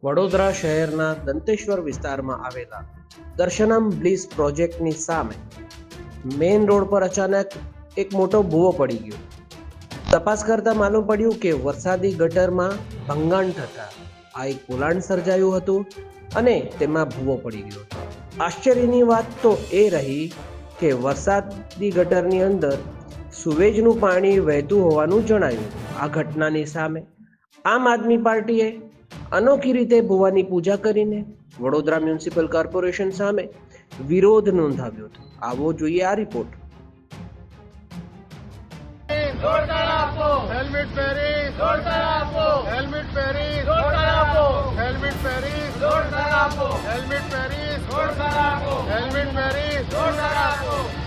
વડોદરા શહેરના દંતેશ્વર વિસ્તારમાં આવેલા દર્શનમ બ્લીસ પ્રોજેક્ટની સામે મેઇન રોડ પર અચાનક એક મોટો ભૂવો પડી ગયો. તપાસ કરતા માલુમ પડ્યું કે વરસાદી ગટરમાં ભંગાણ થતા આ એક પોલાણ સર્જાયું હતું અને તેમાં ભૂવો પડી ગયો હતો. આશ્ચર્યની વાત તો એ રહી કે વરસાદી ગટરની અંદર સુવેજનું પાણી વહેતું હોવાનું જણાયું. આ ઘટનાની સામે આમ આદમી પાર્ટીએ અનોખી રીતે ભૂવાની પૂજા કરીને વડોદરા મ્યુનિસિપલ કોર્પોરેશન સામે વિરોધ નોંધાવ્યો હતો. આવો જોઈએ આ રિપોર્ટ. હેલ્મેટ પહેરી હેલ્મેટ પહેરી હેલ્મેટ પહેરી હેલ્મેટ પહેરી હેલ્મેટ પહેરી